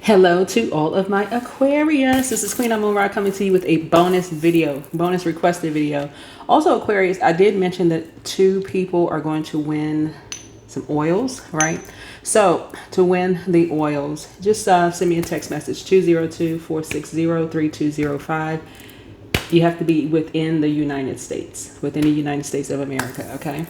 Hello to all of my Aquarius. This is Queen Moonrise coming to you with a bonus video, bonus requested video. Also, Aquarius, I did mention that 2 people are going to win some oils, right? So to win the oils, just send me a text message, 202-460-3205. You have to be within the United States, within the United States of America, okay?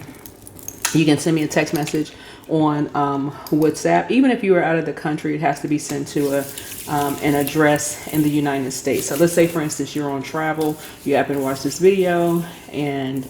You can send me a text message on WhatsApp. Even if you are out of the country, it has to be sent to an address in the United States. So let's say, for instance, you're on travel, you happen to watch this video, and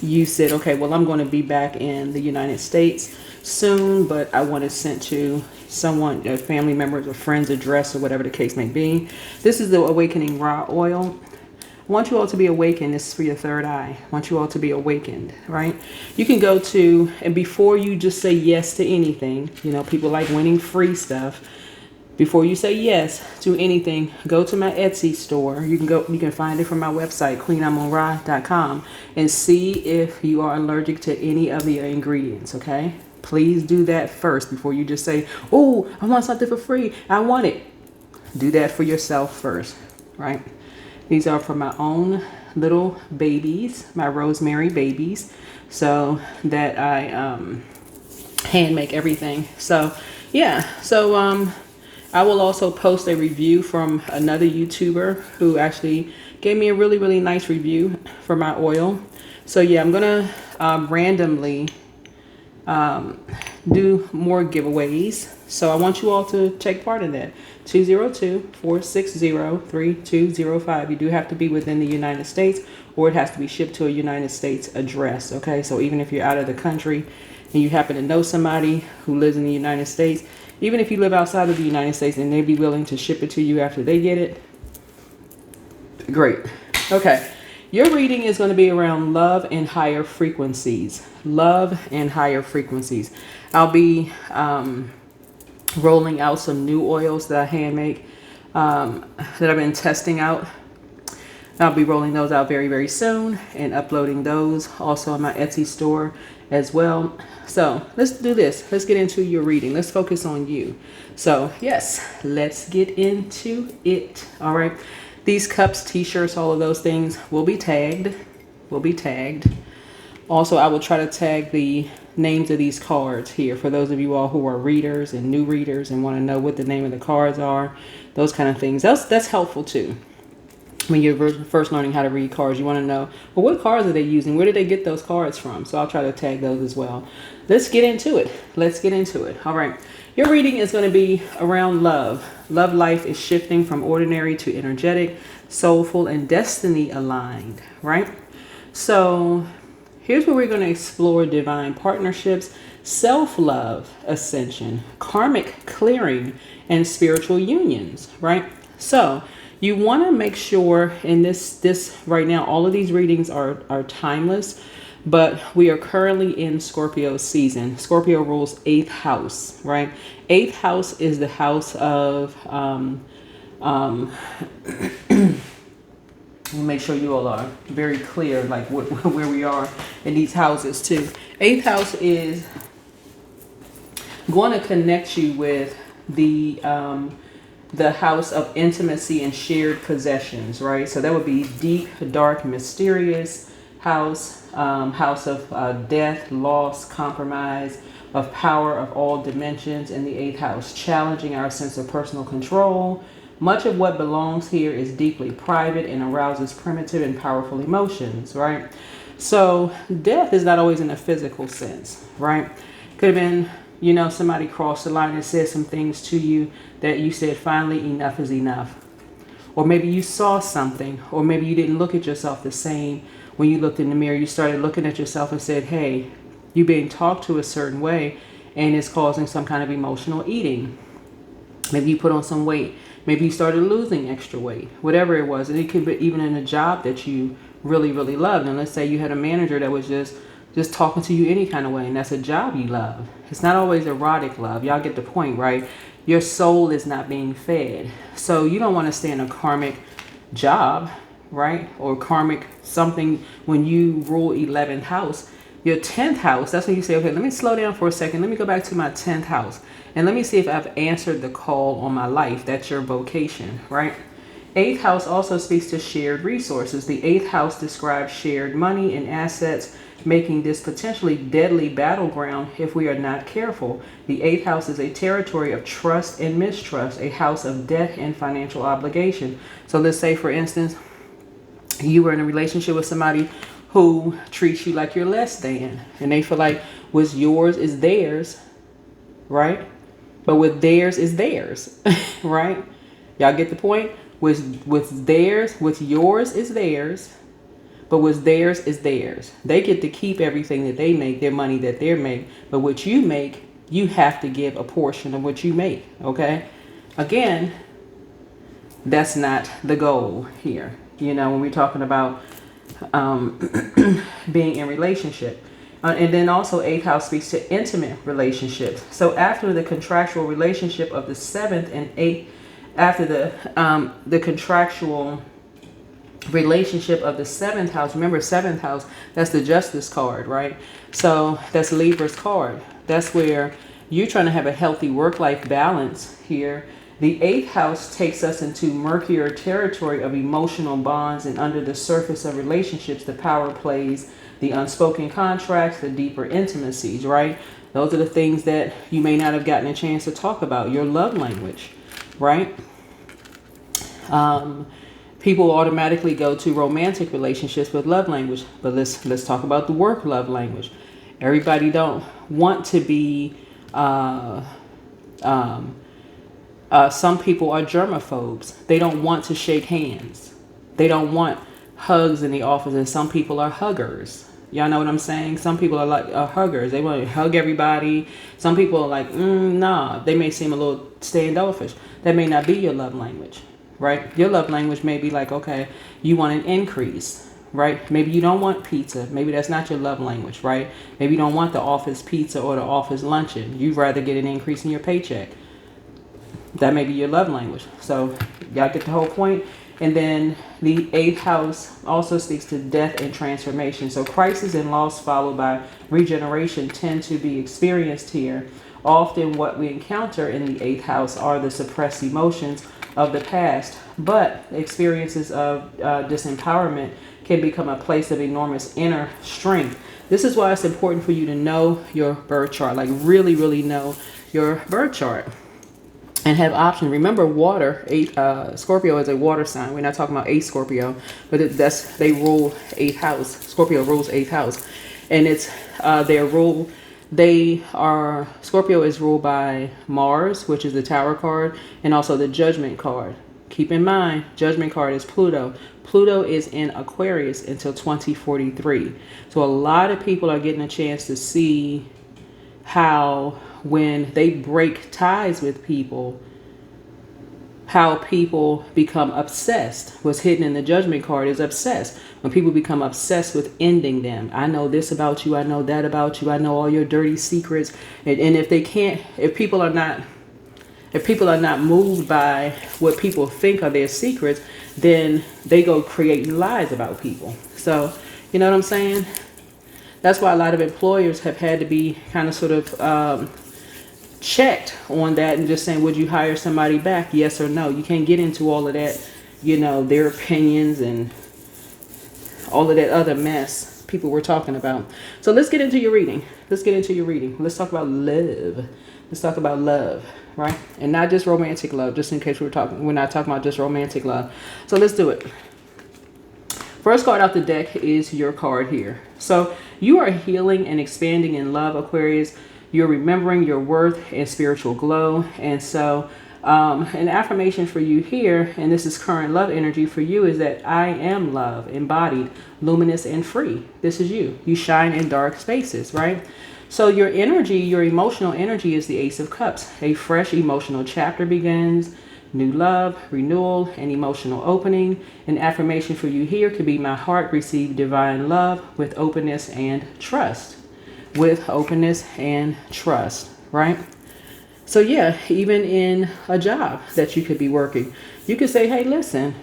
you said, okay, well, I'm going to be back in the United States soon, but I want it sent to someone, a family member's or friend's address or whatever the case may be. This is the Awakening Raw Oil. I want you all to be awakened. This is for your third eye. I want you all to be awakened, right? You can go to, and before you just say yes to anything, you know, people like winning free stuff. Before you say yes to anything, go to my Etsy store. You can find it from my website, queenamonra.com, and see if you are allergic to any of the ingredients, okay? Please do that first before you just say, oh, I want something for free. I want it. Do that for yourself first, right? These are for my own little babies, my rosemary babies, so that I hand make everything. So yeah, so I will also post a review from another YouTuber who actually gave me a really nice review for my oil. So yeah, I'm gonna randomly do more giveaways. So I want you all to take part in that. 202-460-3205. You do have to be within the United States, or it has to be shipped to a United States address. Okay, so even if you're out of the country and you happen to know somebody who lives in the United States, even if you live outside of the United States and they'd be willing to ship it to you after they get it, great. Okay, your reading is going to be around love and higher frequencies. Love and higher frequencies. I'll be rolling out some new oils that I hand make that I've been testing out. I'll be rolling those out very soon and uploading those also on my Etsy store as well. So let's do this. Let's get into your reading. Let's focus on you. So yes, let's get into it. All right. These cups, t-shirts, all of those things will be tagged. Also, I will try to tag the names of these cards here for those of you all who are readers and new readers and want to know what the name of the cards are, those kind of things. That's helpful too. When you're first learning how to read cards, you want to know, well, what cards are they using? Where did they get those cards from? So I'll try to tag those as well. Let's get into it. All right. Your reading is going to be around love. Love life is shifting from ordinary to energetic, soulful, and destiny aligned, right? So here's where we're going to explore divine partnerships, self-love, ascension, karmic clearing, and spiritual unions, right? So you want to make sure in this right now, all of these readings are timeless, but we are currently in Scorpio season. Scorpio rules 8th house, right? 8th house is the house of, we'll make sure you all are very clear, like where we are in these houses too. 8th house is going to connect you with the house of intimacy and shared possessions, right? So that would be deep, dark, mysterious house, house of death, loss, compromise, of power of all dimensions in the 8th house, challenging our sense of personal control. Much of what belongs here is deeply private and arouses primitive and powerful emotions, right? So death is not always in a physical sense, right? Could have been, you know, somebody crossed the line and said some things to you that you said, finally, enough is enough. Or maybe you saw something, or maybe you didn't look at yourself the same when you looked in the mirror. You started looking at yourself and said, hey, you're being talked to a certain way and it's causing some kind of emotional eating. Maybe you put on some weight. Maybe you started losing extra weight, whatever it was. And it could be even in a job that you really loved. And let's say you had a manager that was just talking to you any kind of way, and that's a job you love. It's not always erotic love. Y'all get the point, right? Your soul is not being fed. So you don't want to stay in a karmic job, right? Or karmic something when you rule 11th house. Your 10th house, that's when you say, okay, let me slow down for a second. Let me go back to my 10th house. And let me see if I've answered the call on my life. That's your vocation, right? 8th house also speaks to shared resources. The 8th house describes shared money and assets, making this potentially deadly battleground if we are not careful. The 8th house is a territory of trust and mistrust, a house of debt and financial obligation. So let's say, for instance, you were in a relationship with somebody who treats you like you're less than, and they feel like what's yours is theirs, right? But what theirs is theirs, right? Y'all get the point? What's yours is theirs, but what's theirs is theirs. They get to keep everything that they make, their money that they make, but what you make, you have to give a portion of what you make, okay? Again, that's not the goal here. You know, when we're talking about being in relationship. And then also 8th house speaks to intimate relationships. So after the contractual relationship of the 7th and 8th, after the contractual relationship of the 7th house, remember 7th house, that's the Justice card, right? So that's Libra's card. That's where you're trying to have a healthy work-life balance here. The 8th house takes us into murkier territory of emotional bonds, and under the surface of relationships, the power plays, the unspoken contracts, the deeper intimacies, right? Those are the things that you may not have gotten a chance to talk about, your love language, right? People automatically go to romantic relationships with love language, but let's talk about the work love language. Everybody don't want to be some people are germaphobes. They don't want to shake hands. They don't want hugs in the office, and some people are huggers. Y'all know what I'm saying? Some people are like huggers. They want to hug everybody. Some people are like, nah. They may seem a little standoffish. That may not be your love language, right? Your love language may be like, okay, you want an increase, right? Maybe you don't want pizza. Maybe that's not your love language, right? Maybe you don't want the office pizza or the office luncheon. You'd rather get an increase in your paycheck. That may be your love language. So y'all get the whole point. And then the 8th house also speaks to death and transformation. So crisis and loss followed by regeneration tend to be experienced here. Often what we encounter in the 8th house are the suppressed emotions of the past, but experiences of disempowerment can become a place of enormous inner strength. This is why it's important for you to know your birth chart, like really, really know your birth chart. And have options. Remember, water, Scorpio is a water sign. We're not talking about a Scorpio, but they rule 8th house. Scorpio rules 8th house, and it's their rule. Scorpio is ruled by Mars, which is the Tower card, and also the Judgment card. Keep in mind, Judgment card is Pluto. Pluto is in Aquarius until 2043. So a lot of people are getting a chance to see how, when they break ties with people, how people become obsessed. What's hidden in the Judgment card is obsessed. When people become obsessed with ending them. I know this about you. I know that about you. I know all your dirty secrets. And if people are not moved by what people think are their secrets, then they go creating lies about people. So, you know what I'm saying? That's why a lot of employers have had to be kind of sort of checked on that and just saying, would you hire somebody back? Yes or no. You can't get into all of that, you know, their opinions and all of that other mess people were talking about. So let's get into your reading. Let's talk about love. Let's talk about love, right? And not just romantic love, just in case we're not talking about just romantic love. So let's do it. First card out the deck is your card here. So you are healing and expanding in love, Aquarius. You're remembering your worth and spiritual glow. And so an affirmation for you here, and this is current love energy for you, is that I am love, embodied, luminous, and free. This is you. You shine in dark spaces, right? So your energy, your emotional energy is the Ace of Cups. A fresh emotional chapter begins. New love, renewal, and emotional opening. An affirmation for you here could be, my heart received divine love with openness and trust. With openness and trust, right? So yeah, even in a job that you could be working, you could say, hey, listen,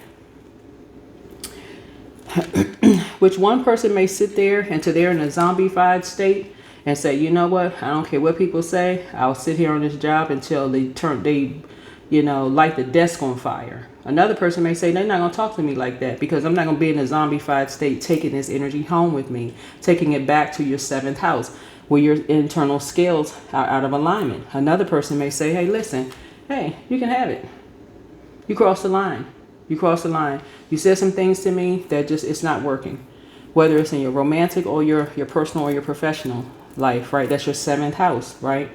which one person may sit there until they're in a zombified state and say, you know what, I don't care what people say, I'll sit here on this job until they light the desk on fire. Another person may say, they're not going to talk to me like that because I'm not going to be in a zombified state taking this energy home with me, taking it back to your 7th house where your internal scales are out of alignment. Another person may say, hey, listen, hey, you can have it. You crossed the line. You crossed the line. You said some things to me that just, it's not working. Whether it's in your romantic or your personal or your professional life, right? That's your 7th house, right?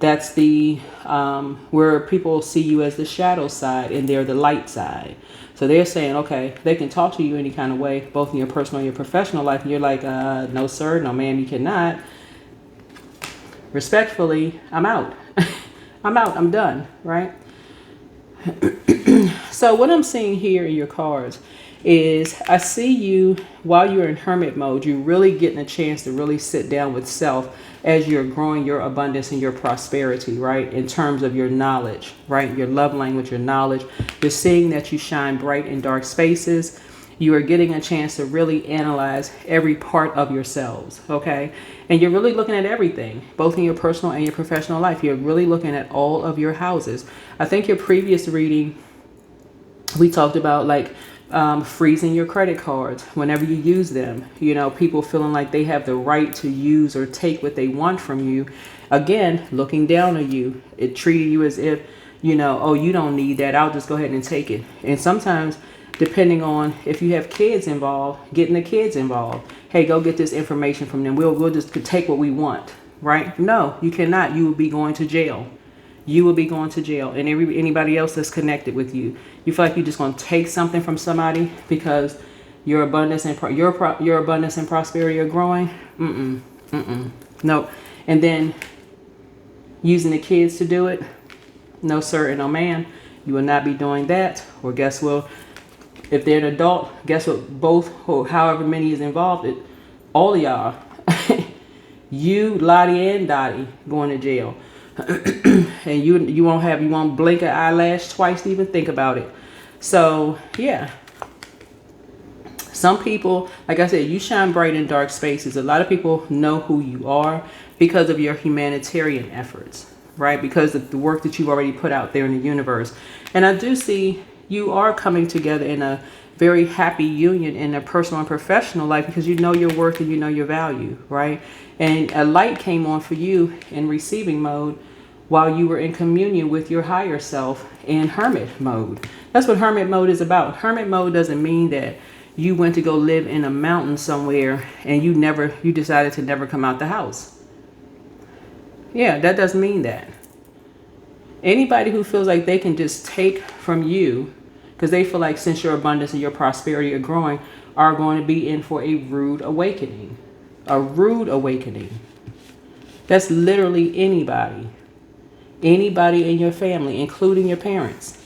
That's the where people see you as the shadow side and they're the light side. So they're saying, okay, they can talk to you any kind of way, both in your personal and your professional life. And you're like, no, sir, no, ma'am, you cannot. Respectfully, I'm out. I'm out. I'm done. Right. So what I'm seeing here in your cards is I see you while you're in hermit mode, you're really getting a chance to really sit down with self as you're growing your abundance and your prosperity, right? In terms of your knowledge, right? Your love language, your knowledge. You're seeing that you shine bright in dark spaces. You are getting a chance to really analyze every part of yourselves, okay? And you're really looking at everything, both in your personal and your professional life. You're really looking at all of your houses. I think your previous reading, we talked about like freezing your credit cards whenever you use them. People feeling like they have the right to use or take what they want from you. Again, looking down on you. It treated you as if, oh, you don't need that. I'll just go ahead and take it. And sometimes, depending on if you have kids involved, getting the kids involved. Hey, go get this information from them. We'll just take what we want, right? No, you cannot. You will be going to jail. You will be going to jail, and anybody else that's connected with you. You feel like you're just going to take something from somebody because your abundance and your abundance and prosperity are growing. No. And then using the kids to do it. No, sir, and no, ma'am. You will not be doing that. Or guess what? If they're an adult, guess what? Both, or however many is involved, all of y'all, you, Lottie, and Dottie, going to jail. And you won't blink an eyelash twice to even think about it. So yeah, some people, like I said, you shine bright in dark spaces. A lot of people know who you are because of your humanitarian efforts, right? Because of the work that you've already put out there in the universe. And I do see you are coming together in a very happy union in a personal and professional life because you know your worth and you know your value, right? And a light came on for you in receiving mode while you were in communion with your higher self in hermit mode. That's what hermit mode is about. Hermit mode doesn't mean that you went to go live in a mountain somewhere and you decided to never come out the house. Yeah, that doesn't mean that. Anybody who feels like they can just take from you because they feel like since your abundance and your prosperity are growing, are going to be in for a rude awakening. A rude awakening. That's literally anybody. Anybody in your family, including your parents.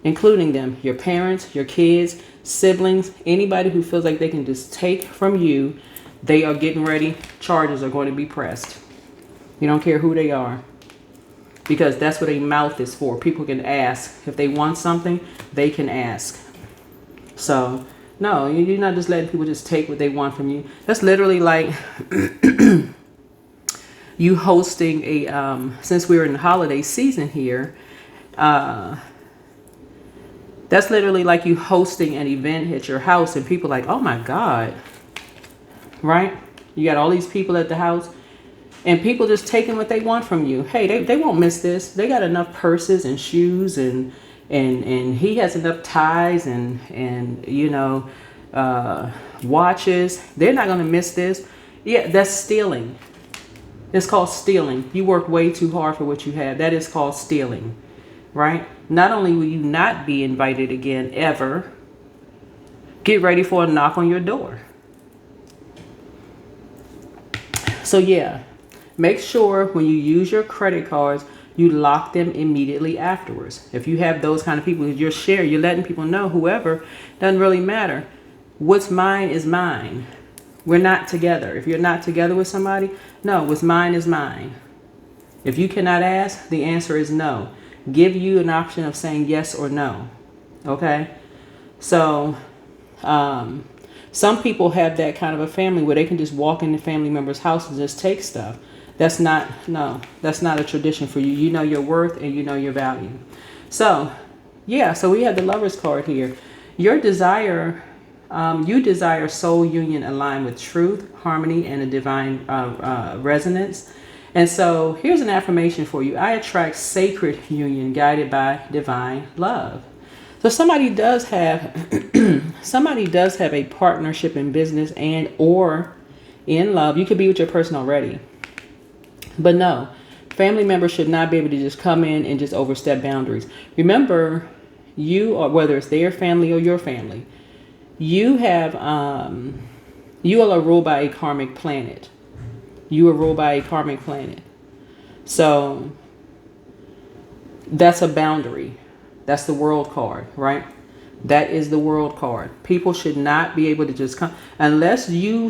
Including them. Your parents, your kids, siblings. Anybody who feels like they can just take from you, they are getting ready. Charges are going to be pressed. You don't care who they are. Because that's what a mouth is for. People can ask. If they want something, they can ask. So, no, you're not just letting people just take what they want from you. That's literally like you hosting a, since we're in the holiday season here, that's literally like you hosting an event at your house and people like, oh my God, right? You got all these people at the house. And people just taking what they want from you. Hey, they won't miss this. They got enough purses and shoes and he has enough ties and watches. They're not going to miss this. Yeah, that's stealing. It's called stealing. You work way too hard for what you have. That is called stealing, right? Not only will you not be invited again ever, get ready for a knock on your door. So yeah. Make sure when you use your credit cards, you lock them immediately afterwards. If you have those kind of people, you're letting people know, whoever, doesn't really matter. What's mine is mine. We're not together. If you're not together with somebody, no, what's mine is mine. If you cannot ask, the answer is no. Give you an option of saying yes or no. Okay? So, Some people have that kind of a family where they can just walk into family members' house and just take stuff. That's not, no, that's not a tradition for you. You know your worth and you know your value. So, yeah, so we have the Lovers card here. Your desire, you desire soul union aligned with truth, harmony, and a divine resonance. And so here's an affirmation for you. I attract sacred union guided by divine love. So somebody does have a partnership in business and or in love. You could be with your person already. But no, family members should not be able to just come in and just overstep boundaries. Remember, you, or whether it's their family or your family, you have you all are ruled by a karmic planet. You are ruled by a karmic planet. So that's a boundary. That's the world card, right? That is the world card. People should not be able to just come unless you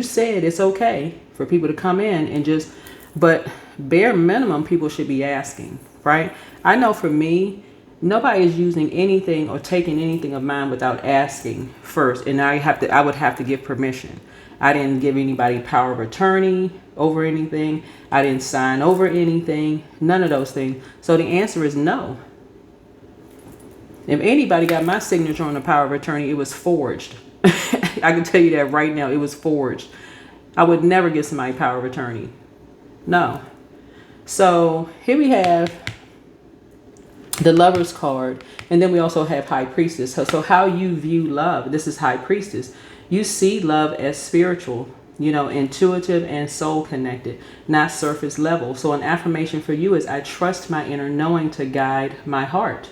said it's okay for people to come in and just, but bare minimum people should be asking, right? I know for me, nobody is using anything or taking anything of mine without asking first, and I would have to give permission. I didn't give anybody power of attorney over anything. I didn't sign over anything. None of those things. So the answer is no. If anybody got my signature on the power of attorney, it was forged. I can tell you that right now. It was forged. I would never give somebody power of attorney. No. So here we have the Lovers card. And then we also have High Priestess. So how you view love. This is High Priestess. You see love as spiritual, intuitive and soul connected, not surface level. So an affirmation for you is, I trust my inner knowing to guide my heart.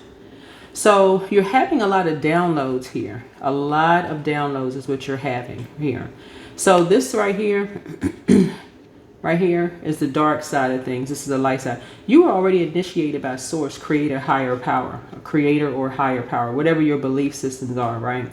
So you're having a lot of downloads here. A lot of downloads is what you're having here. So this right here, right here is the dark side of things. This is the light side. You were already initiated by source, creator, higher power, a creator or higher power, whatever your belief systems are, right?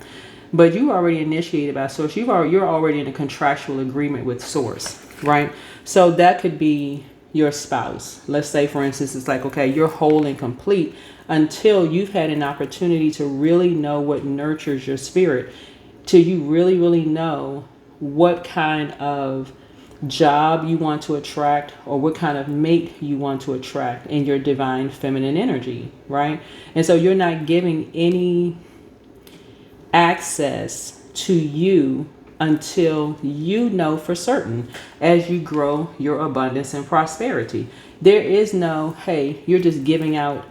But you already initiated by source. You're already in a contractual agreement with source, right? So that could be your spouse. Let's say, for instance, it's like, okay, you're whole and complete until you've had an opportunity to really know what nurtures your spirit, till you really, really know what kind of job you want to attract or what kind of mate you want to attract in your divine feminine energy, right? And so you're not giving any access to you until you know for certain as you grow your abundance and prosperity. There is no, hey, you're just giving out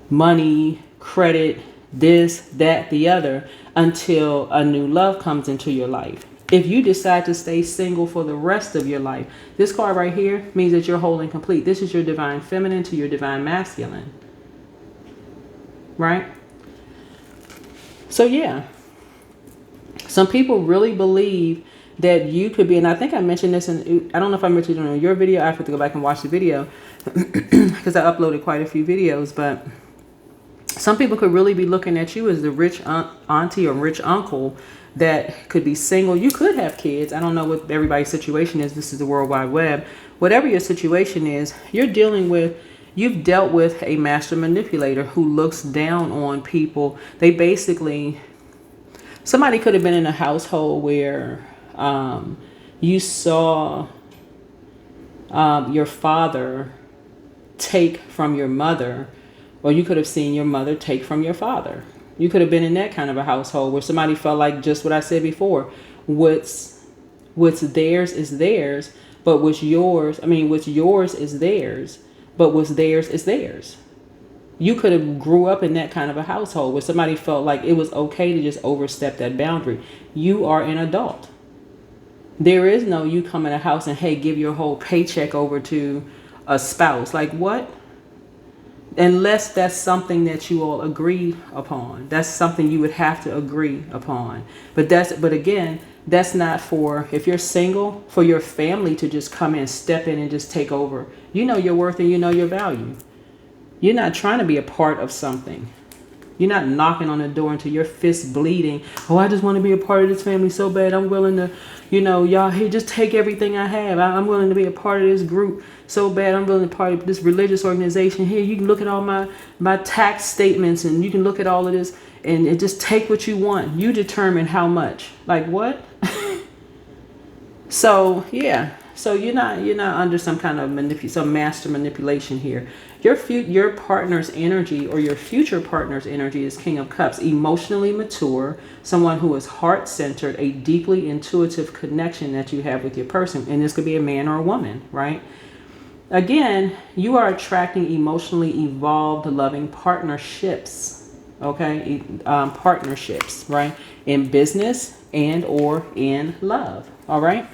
money, credit, this, that, the other, until a new love comes into your life. If you decide to stay single for the rest of your life, this card right here means that you're whole and complete. This is your divine feminine to your divine masculine, right? So yeah, some people really believe that you could be, and I think I mentioned this in, I don't know if I mentioned it in your video. I have to go back and watch the video because I uploaded quite a few videos, but some people could really be looking at you as the rich auntie or rich uncle that could be single. You could have kids. I don't know what everybody's situation is. This is the World Wide Web. Whatever your situation is, you've dealt with a master manipulator who looks down on people. They basically, somebody could have been in a household where you saw your father take from your mother, or you could have seen your mother take from your father. You could have been in that kind of a household where somebody felt like, just what I said before, what's theirs is theirs, but what's yours is theirs, but what's theirs is theirs. You could have grew up in that kind of a household where somebody felt like it was okay to just overstep that boundary. You are an adult. There is no you come in a house and, hey, give your whole paycheck over to a spouse. Like what? Unless that's something that you all agree upon. That's something you would have to agree upon. But again, that's not for, if you're single, for your family to just come in, step in and just take over. You know your worth and you know your value. You're not trying to be a part of something. You're not knocking on the door until your fist bleeding. Oh, I just want to be a part of this family so bad. I'm willing to, y'all here, just take everything I have. I'm willing to be a part of this group so bad. I'm willing to be part of this religious organization here. You can look at all my tax statements, and you can look at all of this, and just take what you want. You determine how much. Like what? So yeah. So you're not under some kind of some master manipulation here. Your partner's energy, or your future partner's energy, is King of Cups, emotionally mature, someone who is heart-centered, a deeply intuitive connection that you have with your person. And this could be a man or a woman, right? Again, you are attracting emotionally evolved, loving partnerships, okay? Partnerships, right? In business and or in love, all right?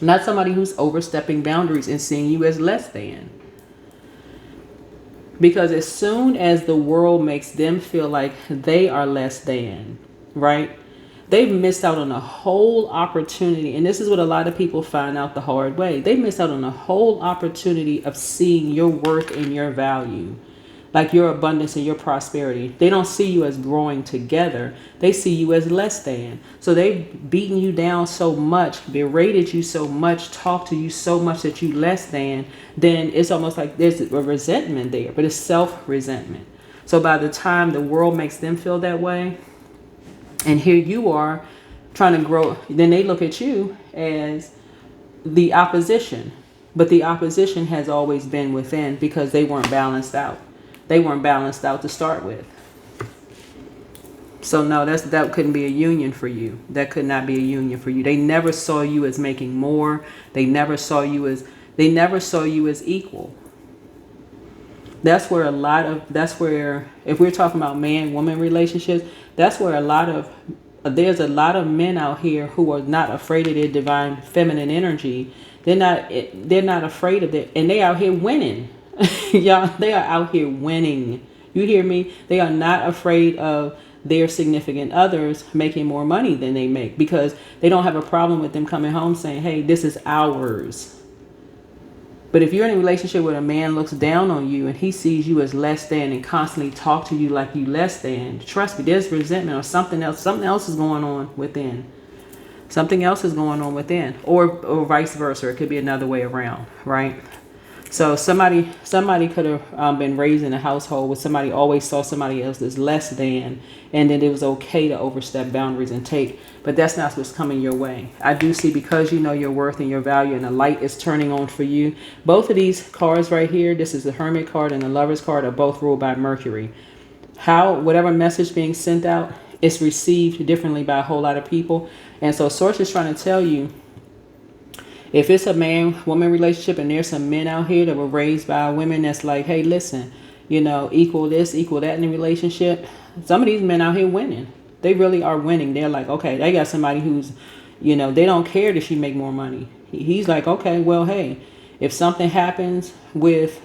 Not somebody who's overstepping boundaries and seeing you as less than. Because as soon as the world makes them feel like they are less than, right? They've missed out on a whole opportunity. And this is what a lot of people find out the hard way. They miss out on a whole opportunity of seeing your worth and your value. Like your abundance and your prosperity. They don't see you as growing together. They see you as less than. So they've beaten you down so much, berated you so much, talked to you so much that you less than, then it's almost like there's a resentment there, but it's self-resentment. So by the time the world makes them feel that way, and here you are trying to grow, then they look at you as the opposition. But the opposition has always been within, because they weren't balanced out. They weren't balanced out to start with. So no, that couldn't be a union for you. That could not be a union for you. They never saw you as making more. They never saw you as equal. That's where if we're talking about man-woman relationships, that's where there's a lot of men out here who are not afraid of their divine feminine energy. They're not afraid of it, and they out here winning. Y'all, they are out here winning. You hear me? They are not afraid of their significant others making more money than they make, because they don't have a problem with them coming home saying, hey, this is ours. But if you're in a relationship where a man looks down on you and he sees you as less than and constantly talk to you like you less than, trust me, there's resentment or something else. Something else is going on within. Something else is going on within, or vice versa. It could be another way around, right? So somebody could have been raised in a household where somebody always saw somebody else as less than, and then it was okay to overstep boundaries and take. But that's not what's coming your way. I do see, because you know your worth and your value, and the light is turning on for you. Both of these cards right here, this is the Hermit card and the Lover's card, are both ruled by Mercury. Whatever message being sent out, it's received differently by a whole lot of people. And so Source is trying to tell you, if it's a man-woman relationship and there's some men out here that were raised by women that's like, hey, listen, equal this, equal that in the relationship. Some of these men out here winning. They really are winning. They're like, okay, they got somebody who's, they don't care that she make more money. He's like, okay, well, hey, if something happens with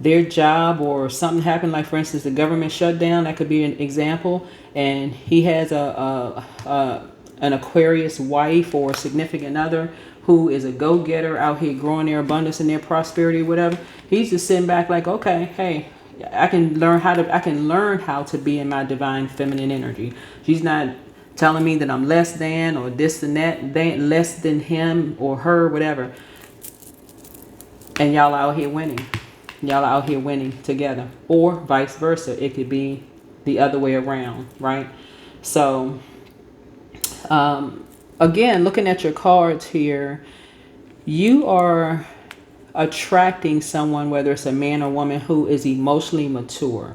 their job, or something happened, like for instance, the government shutdown, that could be an example, and he has an Aquarius wife or significant other who is a go-getter out here growing their abundance and their prosperity, whatever. He's just sitting back like, okay, hey, I can learn how to be in my divine feminine energy. She's not telling me that I'm less than, or this and that, they ain't less than him or her, whatever. And y'all out here winning. Y'all out here winning together, or vice versa. It could be the other way around, right? So again, looking at your cards here, you are attracting someone, whether it's a man or woman, who is emotionally mature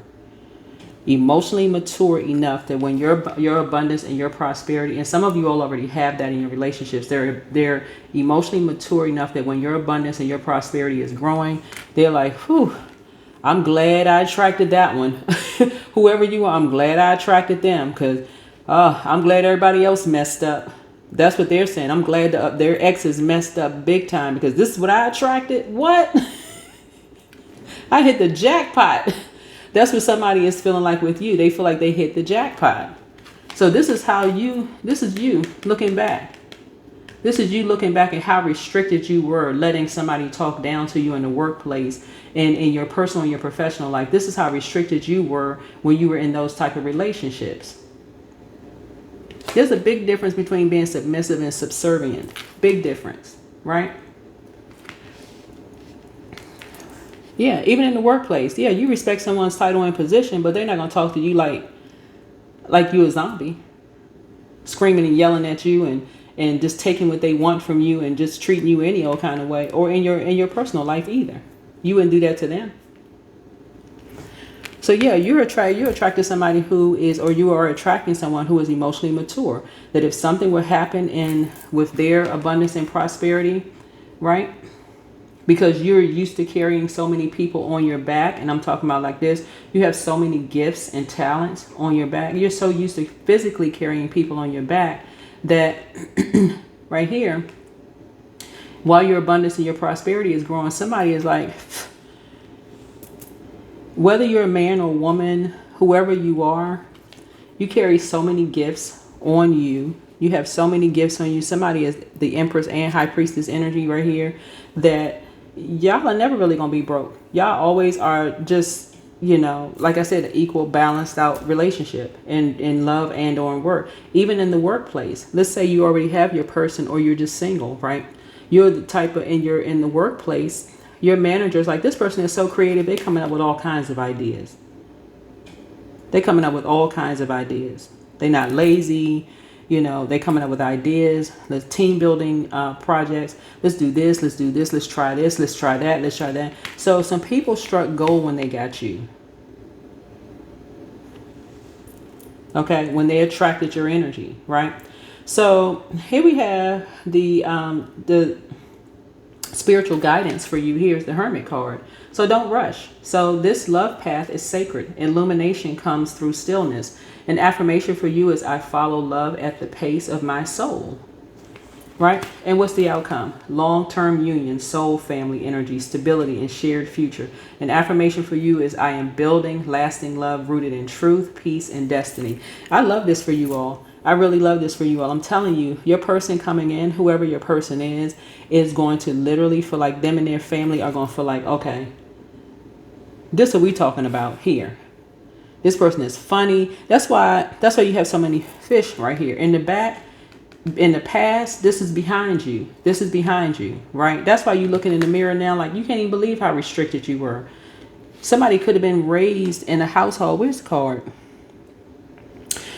enough that when your abundance and your prosperity, and some of you all already have that in your relationships, they're emotionally mature enough that when your abundance and your prosperity is growing, they're like, whew, I'm glad I attracted that one. Whoever you are, I'm glad I attracted them, because I'm glad everybody else messed up. That's what they're saying. I'm glad their exes messed up big time, because this is what I attracted. What? I hit the jackpot. That's what somebody is feeling like with you. They feel like they hit the jackpot. So this is you looking back. This is you looking back at how restricted you were, letting somebody talk down to you in the workplace and in your personal and your professional life. This is how restricted you were when you were in those type of relationships. There's a big difference between being submissive and subservient. Big difference, right? Yeah, even in the workplace. Yeah, you respect someone's title and position, but they're not going to talk to you like you a zombie. Screaming and yelling at you and just taking what they want from you and just treating you any old kind of way, or in your personal life either. You wouldn't do that to them. So yeah, you're attracted to somebody who is, or you are attracting someone who is emotionally mature. That if something would happen with their abundance and prosperity, right? Because you're used to carrying so many people on your back, and I'm talking about like this, you have so many gifts and talents on your back. You're so used to physically carrying people on your back that right here, while your abundance and your prosperity is growing, somebody is like, whether you're a man or woman, whoever you are, you carry so many gifts on you. You have so many gifts on you. Somebody is the Empress and High Priestess energy right here, that y'all are never really going to be broke. Y'all always are just, like I said, an equal, balanced out relationship in love and or in work. Even in the workplace. Let's say you already have your person, or you're just single, right? You're the type of, and you're in the workplace, your manager's like, this person is so creative. They're coming up with all kinds of ideas. They're coming up with all kinds of ideas. They're not lazy. They're coming up with ideas. Let's team building projects. Let's do this. Let's do this. Let's try this. Let's try that. Let's try that. So some people struck gold when they got you. Okay, when they attracted your energy, right? So here we have the spiritual guidance for you. Here's the Hermit card. So don't rush. So this love path is sacred. Illumination comes through stillness. An affirmation for you is, I follow love at the pace of my soul. Right? And what's the outcome? Long-term union, soul family energy, stability, and shared future. An affirmation for you is, I am building lasting love rooted in truth, peace, and destiny. I love this for you all. I really love this for you all. I'm telling you, your person coming in, whoever your person is going to literally feel like them and their family are going to feel like, okay, this is what we talking about here. This person is funny. That's why you have so many fish right here. In the back, in the past, this is behind you. This is behind you, right? That's why you're looking in the mirror now like you can't even believe how restricted you were. Somebody could have been raised in a household. Where's the card?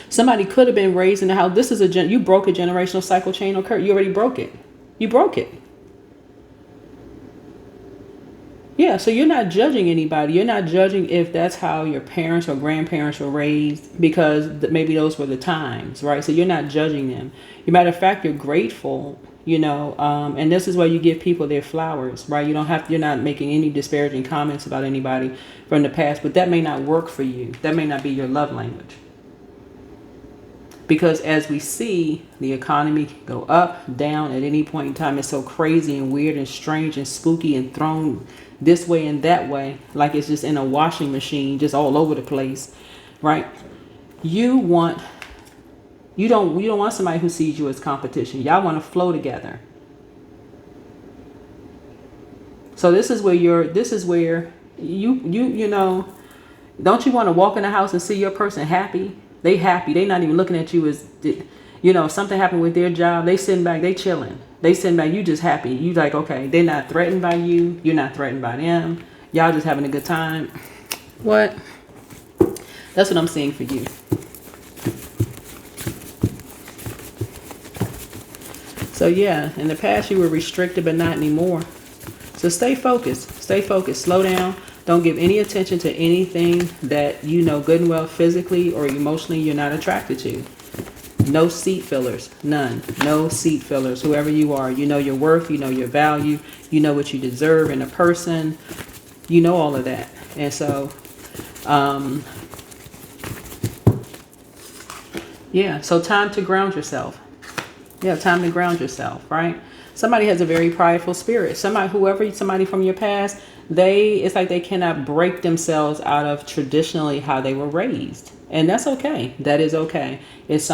Somebody could have been raised in a house. This is you broke a generational cycle chain or curse. You already broke it. You broke it. Yeah, so you're not judging anybody. You're not judging if that's how your parents or grandparents were raised, because maybe those were the times, right? So you're not judging them. As a matter of fact, you're grateful, and this is why you give people their flowers, right? You're not making any disparaging comments about anybody from the past, but that may not work for you. That may not be your love language. Because as we see, the economy can go up, down at any point in time. It's so crazy and weird and strange and spooky and thrown this way and that way, like it's just in a washing machine, just all over the place, right? You don't want somebody who sees you as competition. Y'all want to flow together. So this is where you don't you want to walk in the house and see your person happy? They happy. They not even looking at you as, something happened with their job. They sitting back, they chilling. They sitting back, you just happy. You like, okay, they're not threatened by you. You're not threatened by them. Y'all just having a good time. What? That's what I'm seeing for you. So yeah, in the past you were restricted, but not anymore. So stay focused. Stay focused. Slow down. Don't give any attention to anything that good and well physically or emotionally you're not attracted to. No seat fillers. None. No seat fillers. Whoever you are, you know your worth, you know your value, you know what you deserve in a person. You know all of that. And so, yeah, so time to ground yourself. Yeah, time to ground yourself, right? Somebody has a very prideful spirit. Somebody from your past, it's like they cannot break themselves out of traditionally how they were raised. And that's okay. That is okay. There's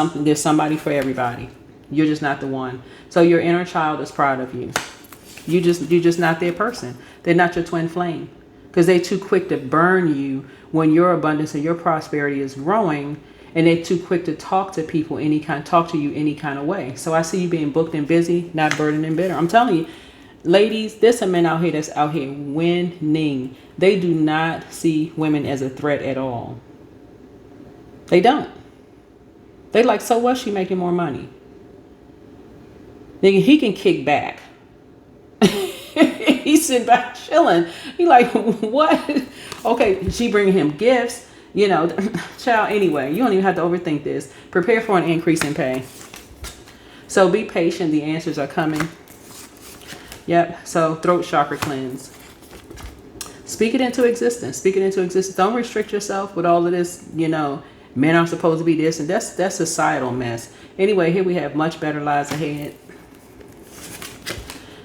somebody for everybody. You're just not the one. So your inner child is proud of you. You're just not their person. They're not your twin flame, because they're too quick to burn you when your abundance and your prosperity is growing, and they're too quick to talk to people talk to you any kind of way. So I see you being booked and busy, not burdened and bitter. I'm telling you, ladies, there's some men out here that's out here winning. They do not see women as a threat at all. They don't. They like, so what? She making more money. Nigga, he can kick back. He's sitting back chilling. He like, what? Okay, she bringing him gifts. You know, child, anyway, you don't even have to overthink this. Prepare for an increase in pay. So be patient. The answers are coming. Yep. So throat chakra cleanse. Speak it into existence. Speak it into existence. Don't restrict yourself with all of this, you know, men are supposed to be this, and that's societal mess. Anyway, here we have much better lies ahead.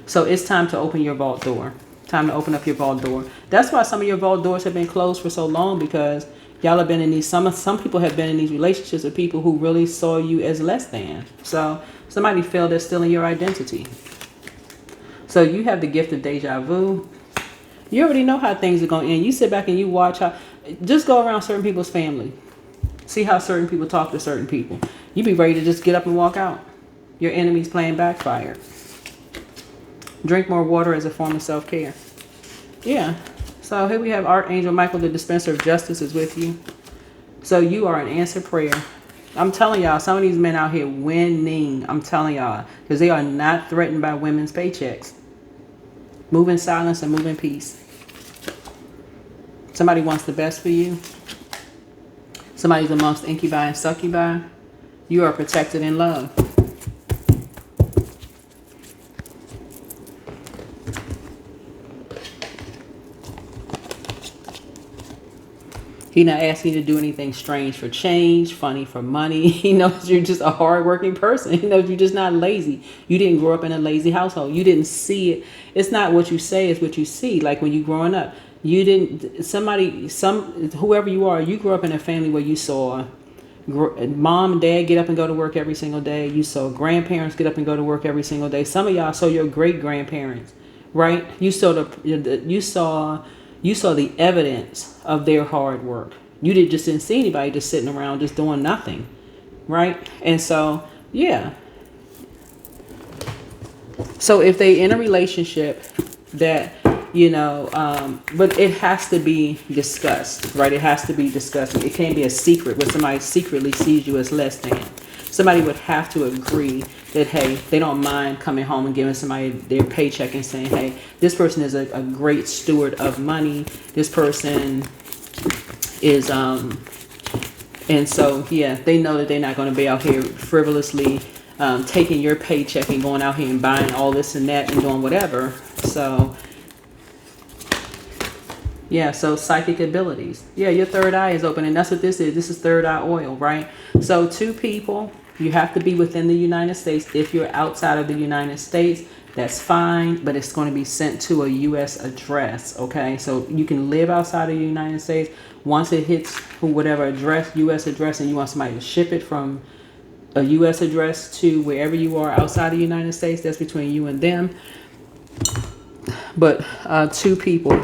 So it's time to open your vault door. Time to open up your vault door. That's why some of your vault doors have been closed for so long, because y'all have been in these, some people have been in these relationships with people who really saw you as less than. So somebody felt they're stealing your identity. So you have the gift of deja vu. You already know how things are going to end. You sit back and you watch how, just go around certain people's family. See how certain people talk to certain people. You be ready to just get up and walk out. Your enemy's playing backfire. Drink more water as a form of self-care. Yeah. So here we have Archangel Michael, the dispenser of justice, is with you. So you are an answered prayer. I'm telling y'all, some of these men out here winning. I'm telling y'all, because they are not threatened by women's paychecks. Move in silence and move in peace. Somebody wants the best for you. Somebody's amongst incubi and succubi. You are protected in love. He's not asking you to do anything strange for change, funny for money. He knows you're just a hardworking person. He knows you're just not lazy. You didn't grow up in a lazy household. You didn't see it. It's not what you say, it's what you see. Like when you growing up, you didn't, whoever you are, you grew up in a family where you saw mom and dad get up and go to work every single day. You saw grandparents get up and go to work every single day. Some of y'all saw your great grandparents, right? You saw the evidence of their hard work. You didn't see anybody just sitting around just doing nothing, right? And so, yeah. So if they in a relationship that, you know, but it has to be discussed, right? It has to be discussed. It can't be a secret where somebody secretly sees you as less than. Somebody would have to agree that, hey, they don't mind coming home and giving somebody their paycheck and saying, hey, this person is a great steward of money. This person is, and so, yeah, they know that they're not going to be out here frivolously taking your paycheck and going out here and buying all this and that and doing whatever. So, yeah, so psychic abilities. Yeah, your third eye is open, and that's what this is. This is third eye oil, right? So 2 people, you have to be within the United States. If you're outside of the United States, that's fine, but it's going to be sent to a U.S. address, okay? So you can live outside of the United States. Once it hits whatever address, U.S. address, and you want somebody to ship it from a U.S. address to wherever you are outside of the United States, that's between you and them. But 2 people,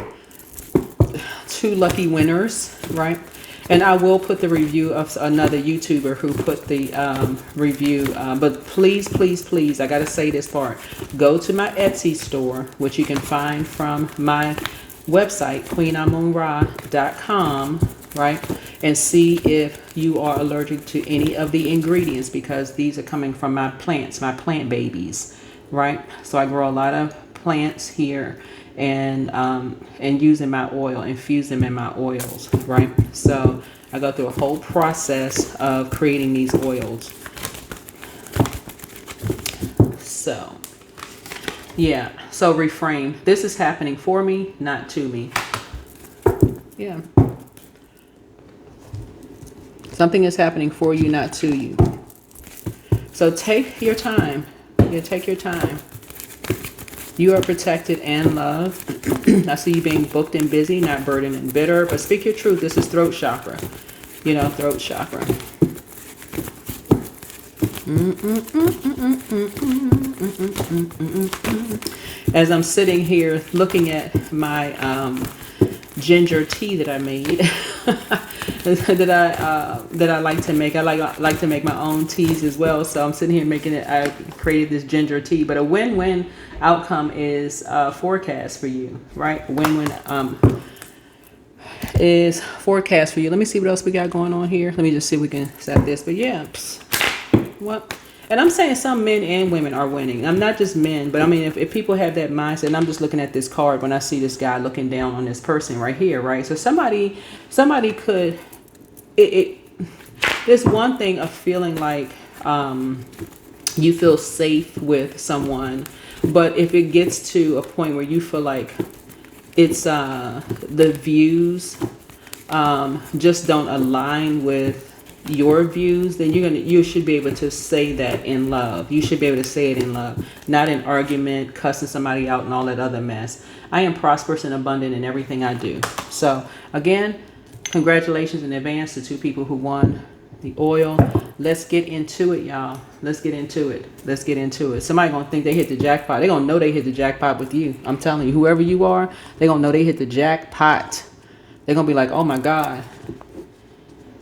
2 lucky winners, right? And I will put the review of another YouTuber who put the review. But please, please, please, I got to say this part. Go to my Etsy store, which you can find from my website, queenamunra.com, right? And see if you are allergic to any of the ingredients, because these are coming from my plants, my plant babies, right? So I grow a lot of plants here. And using my oil, infuse them in my oils, right? So I go through a whole process of creating these oils. So, yeah. So reframe. This is happening for me, not to me. Yeah. Something is happening for you, not to you. So take your time. Yeah, take your time. You are protected and loved. I see you being booked and busy, not burdened and bitter. But speak your truth. This is throat chakra. You know, throat chakra. As I'm sitting here looking at my ginger tea that I made, that I like to make. I like to make my own teas as well. So I'm sitting here making it. I created this ginger tea, but a win-win outcome is forecast for you, right? Win-win is forecast for you. Let me see what else we got going on here. Let me just see if we can set this. But yeah, what? And I'm saying some men and women are winning. I'm not just men, but I mean, if people have that mindset, and I'm just looking at this card when I see this guy looking down on this person right here, right? So somebody could, there's one thing of feeling like you feel safe with someone, but if it gets to a point where you feel like it's the views just don't align with your views, then you should be able to say that in love. You should be able to say it in love, not in argument, cussing somebody out and all that other mess. I am prosperous and abundant in everything I do. So again, congratulations in advance to 2 people who won the oil. Let's get into it, y'all. Let's get into it. Let's get into it. Somebody gonna think they hit the jackpot. They gonna know they hit the jackpot with you. I'm telling you, whoever you are, they gonna know they hit the jackpot. They're gonna be like, oh my God,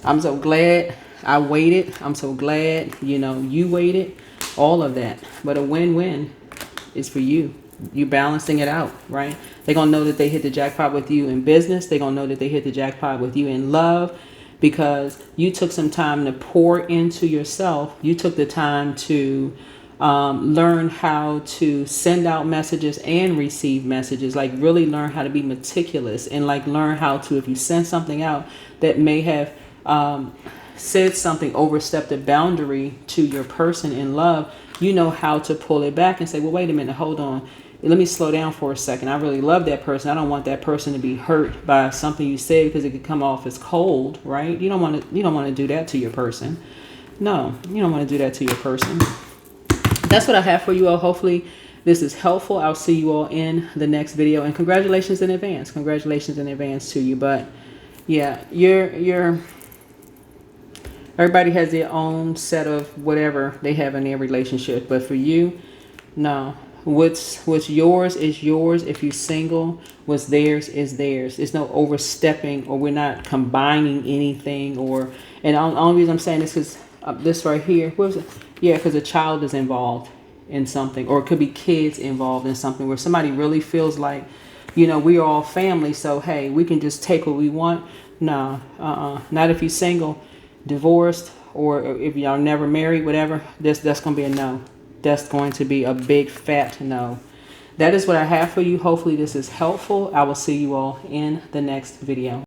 I'm so glad I waited. I'm so glad, you waited. All of that. But a win-win is for you. You balancing it out, right? They're going to know that they hit the jackpot with you in business. They're going to know that they hit the jackpot with you in love because you took some time to pour into yourself. You took the time to learn how to send out messages and receive messages, like really learn how to be meticulous and like learn how to, if you send something out that may have said something, overstepped a boundary to your person in love, you know how to pull it back and say, well, wait a minute, hold on. Let me slow down for a second. I really love that person. I don't want that person to be hurt by something you say because it could come off as cold, right? You don't want to do that to your person. No, you don't want to do that to your person. That's what I have for you all. Hopefully this is helpful. I'll see you all in the next video, and congratulations in advance. Congratulations in advance to you. But yeah, everybody has their own set of whatever they have in their relationship. But for you, no. What's yours is yours. If you're single, what's theirs is theirs. There's no overstepping, or we're not combining anything. And the only reason I'm saying this is this right here. What was it? Yeah, because a child is involved in something, or it could be kids involved in something where somebody really feels like, we're all family. So hey, we can just take what we want. No, not if you're single, divorced, or if y'all never married, whatever. That's gonna be a no. That's going to be a big fat no. That is what I have for you. Hopefully this is helpful. I will see you all in the next video.